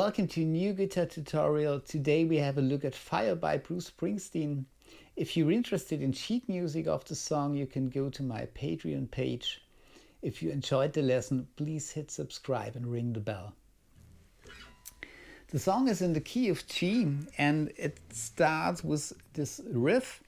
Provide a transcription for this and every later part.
welcome to a new guitar tutorial. Today we have a look at Fire by Bruce Springsteen. If you're interested in sheet music of the song, you can go to my Patreon page. If you enjoyed the lesson, please hit subscribe and ring the bell. The song is in the key of G and it starts with this riff.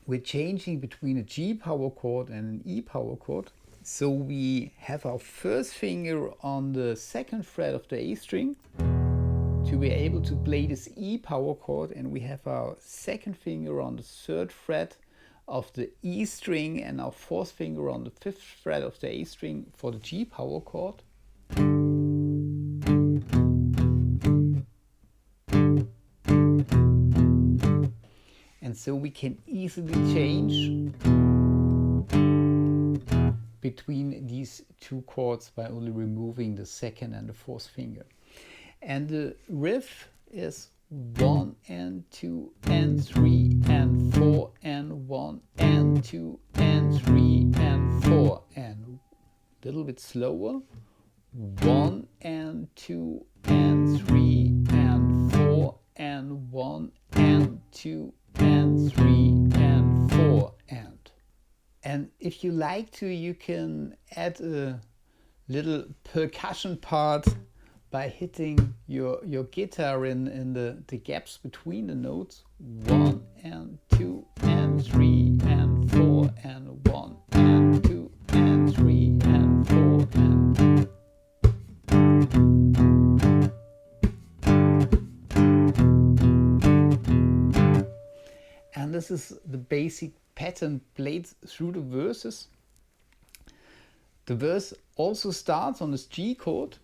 We're changing between a G power chord and an E power chord. So we have our first finger on the second fret of the A string to be able to play this E power chord, and we have our second finger on the third fret of the E string and our fourth finger on the fifth fret of the A string for the G power chord. And so we can easily change between these two chords by only removing the second and the fourth finger. And the riff is 1 and 2 and 3 and 4 and 1 and 2 and 3 and 4, and a little bit slower. 1 and 2 and 3 and 4 and 1 and 2 and 3 and 4 and if you like to, you can add a little percussion part by hitting your guitar in the gaps between the notes. 1 and 2 and 3 and 4 and 1 and 2 and 3 and 4 and this is the basic pattern played through the verses. The verse also starts on this G chord.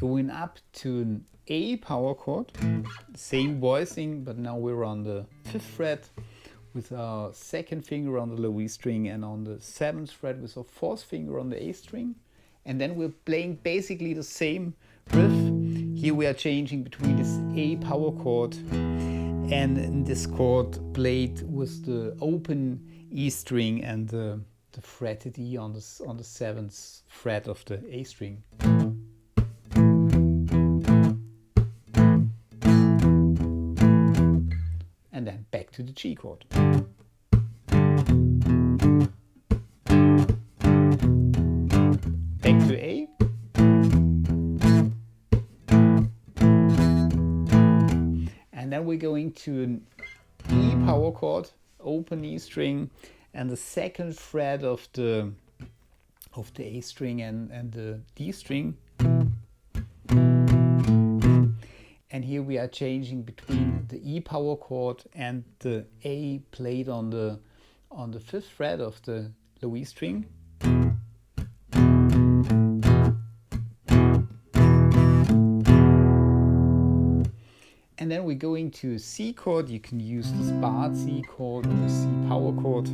Going up to an A power chord, same voicing, but now we're on the 5th fret with our second finger on the low E string and on the 7th fret with our 4th finger on the A string. And then we're playing basically the same riff. Here we are changing between this A power chord and this chord played with the open E string and the fretted E on the 7th fret of the A string. And then back to the G chord. Back to A. And then we're going to an E power chord, open E string, and the second fret of the A string and the D string. And here we are changing between the E power chord and the A played on the 5th fret of the low E string. And then we're going to a C chord. You can use this barred C chord or the C power chord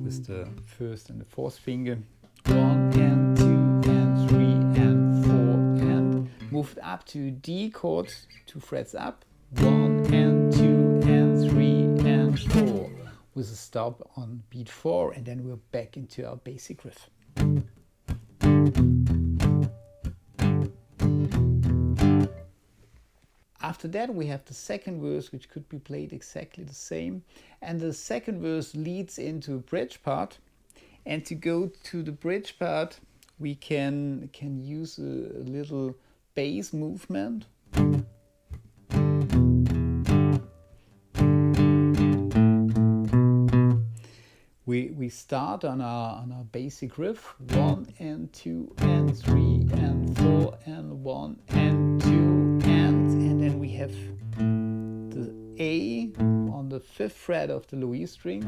with the 1st and the 4th finger. 1 and 2 and 3 and 4 and moved up to D chord, 2 frets up. 1 and 2 and 3 and 4 with a stop on beat 4, and then we're back into our basic riff. After that we have the second verse, which could be played exactly the same, and the second verse leads into a bridge part. And to go to the bridge part, we can use a little bass movement. We start on our basic riff, 1 and 2 and 3 and 4 and 1 and 2 and then we have the A on the 5th fret of the low E string,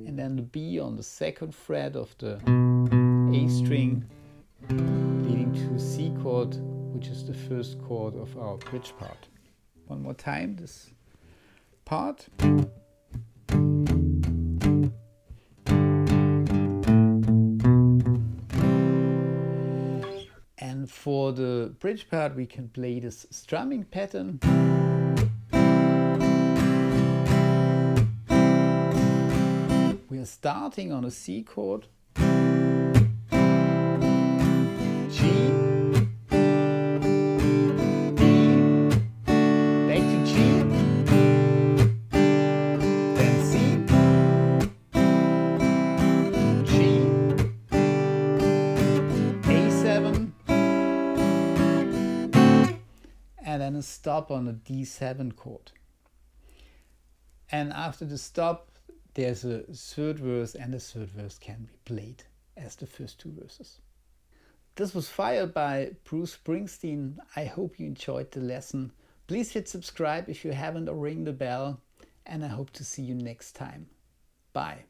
and then the B on the 2nd fret of the A string, leading to a C chord, which is the first chord of our bridge part. One more time, this part. And for the bridge part, we can play this strumming pattern. We are starting on a C chord, G, B, back to G, then C, G, A7, and then a stop on a D7 chord. And after the stop, there's a third verse, and the third verse can be played as the first two verses. This was Fired by Bruce Springsteen. I hope you enjoyed the lesson. Please hit subscribe if you haven't, or ring the bell, and I hope to see you next time. Bye.